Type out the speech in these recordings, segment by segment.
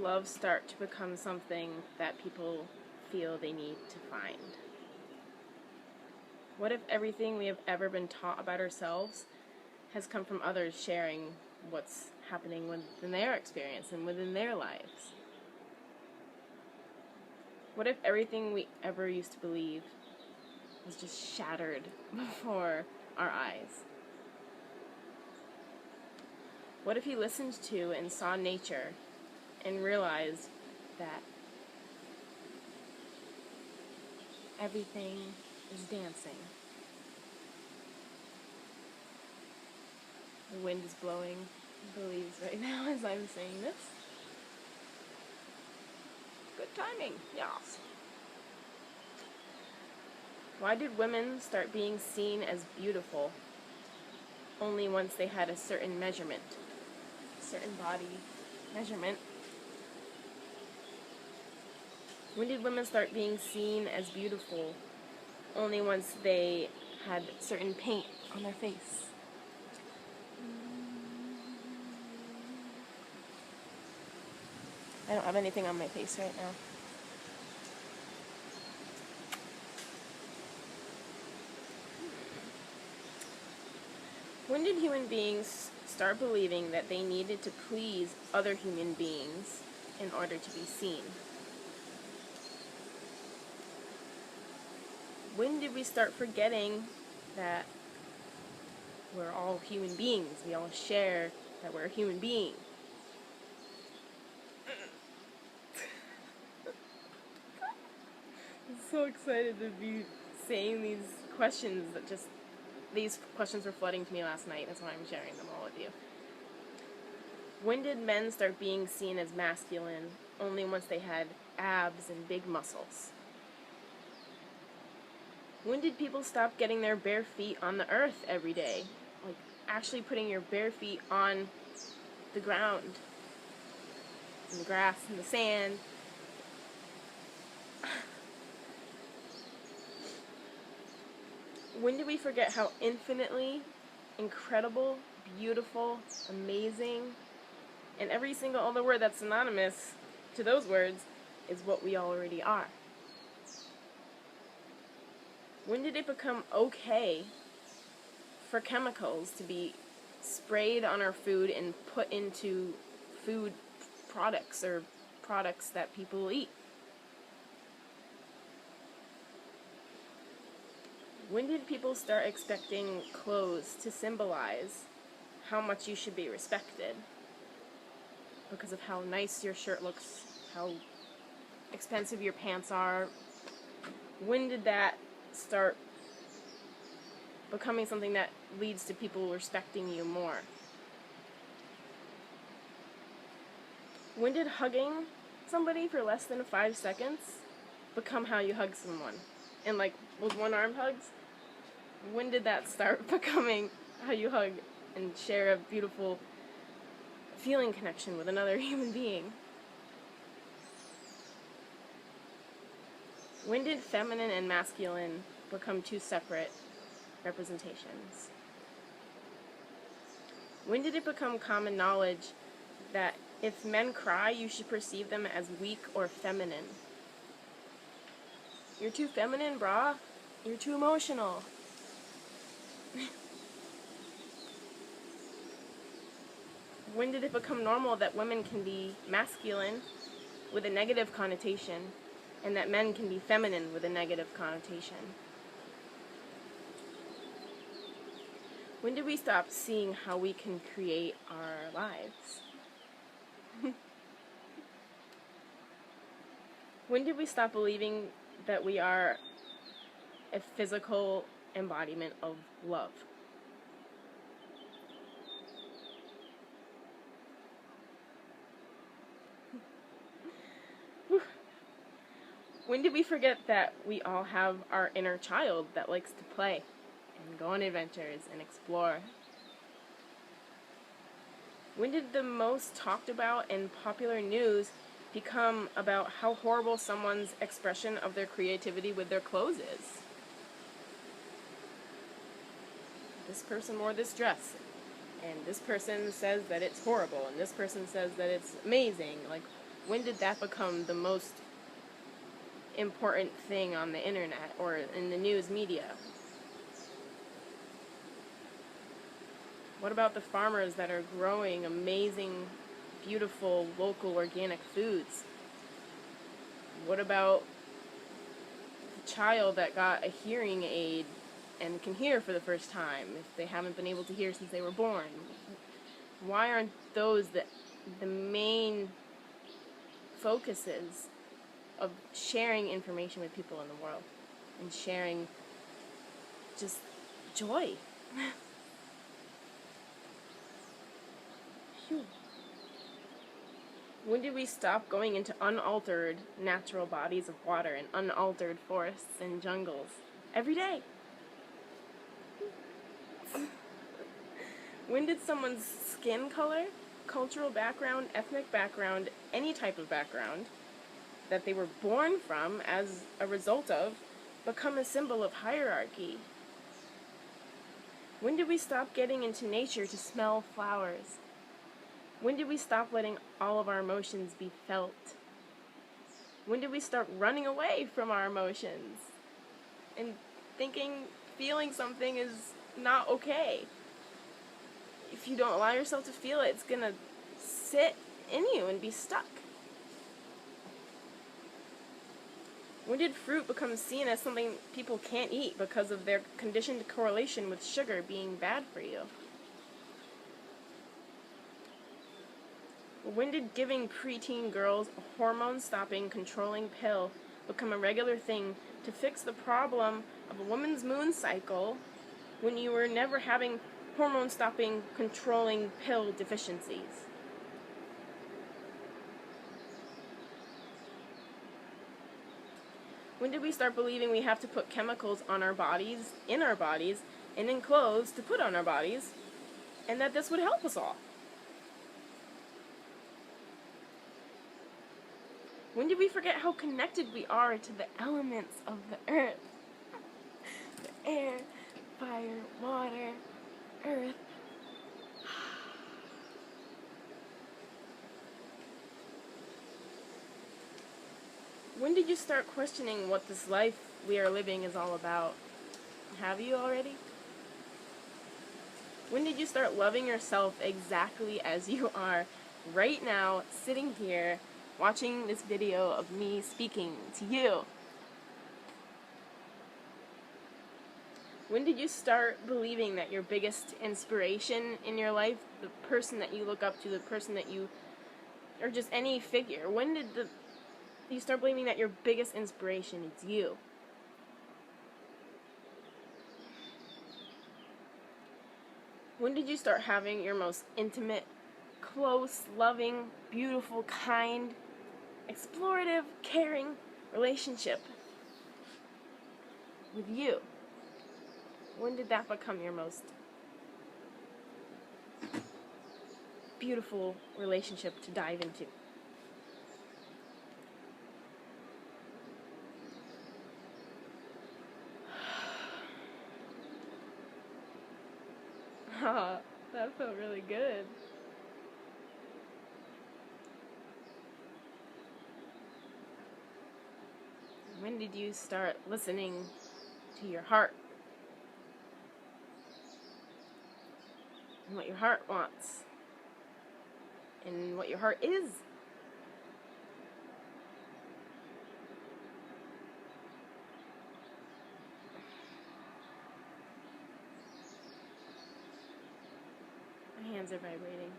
love start to become something that people feel they need to find? What if everything we have ever been taught about ourselves has come from others sharing what's happening within their experience and within their lives? What if everything we ever used to believe was just shattered before our eyes? What if you listened to and saw nature and realized that everything is dancing? The wind is blowing the leaves right now as I'm saying this. Good timing, yes. Why did women start being seen as beautiful only once they had a certain measurement, a certain body measurement? When did women start being seen as beautiful only once they had certain paint on their face? I don't have anything on my face right now. When did human beings start believing that they needed to please other human beings in order to be seen? When did we start forgetting that we're all human beings? We all share that we're a human being. I'm so excited to be saying these questions these questions were flooding to me last night. That's why I'm sharing them all with you. When did men start being seen as masculine only once they had abs and big muscles? When did people stop getting their bare feet on the earth every day? Like, actually putting your bare feet on the ground, in the grass, in the sand. When did we forget how infinitely incredible, beautiful, amazing, and every single other word that's synonymous to those words is what we already are? When did it become okay for chemicals to be sprayed on our food and put into food products or products that people eat? When did people start expecting clothes to symbolize how much you should be respected? Because of how nice your shirt looks, how expensive your pants are. When did that start becoming something that leads to people respecting you more? When did hugging somebody for less than 5 seconds become how you hug someone? And like with one-armed hugs? When did that start becoming how you hug and share a beautiful feeling connection with another human being? When did feminine and masculine become two separate representations? When did it become common knowledge that if men cry, you should perceive them as weak or feminine? You're too feminine, brah. You're too emotional. When did it become normal that women can be masculine with a negative connotation and that men can be feminine with a negative connotation? When did we stop seeing how we can create our lives? When did we stop believing that we are a physical embodiment of love? When did we forget that we all have our inner child that likes to play and go on adventures and explore? When did the most talked about and popular news become about how horrible someone's expression of their creativity with their clothes is? This person wore this dress, and this person says that it's horrible, and this person says that it's amazing. Like, When did that become the most important thing on the internet or in the news media? What about the farmers that are growing amazing, beautiful, local, organic foods? What about the child that got a hearing aid and can hear for the first time if they haven't been able to hear since they were born? Why aren't those the main focuses of sharing information with people in the world and sharing just joy? Phew. When did we stop going into unaltered natural bodies of water and unaltered forests and jungles every day? When did someone's skin color, cultural background, ethnic background, any type of background that they were born from as a result of become a symbol of hierarchy? When did we stop getting into nature to smell flowers? When did we stop letting all of our emotions be felt? When did we start running away from our emotions and thinking feeling something is not okay? If you don't allow yourself to feel it, it's gonna sit in you and be stuck. When did fruit become seen as something people can't eat because of their conditioned correlation with sugar being bad for you? When did giving preteen girls a hormone-stopping, controlling pill become a regular thing to fix the problem of a woman's moon cycle when you were never having hormone-stopping, controlling pill deficiencies? When did we start believing we have to put chemicals on our bodies, in our bodies, and in clothes to put on our bodies, and that this would help us all? When did we forget how connected we are to the elements of the earth? The air, fire, water, earth. When did you start questioning what this life we are living is all about? Have you already? When did you start loving yourself exactly as you are right now, sitting here, watching this video of me speaking to you? When did you start believing that your biggest inspiration in your life, the person that you look up to, the person that you, or just any figure, when did you start believing that your biggest inspiration is you? When did you start having your most intimate, close, loving, beautiful, kind, explorative, caring relationship with you? When did that become your most beautiful relationship to dive into? Ah, that felt really good. When did you start listening to your heart and what your heart wants and what your heart is? My hands are vibrating.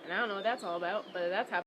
And I don't know what that's all about, but that's happening.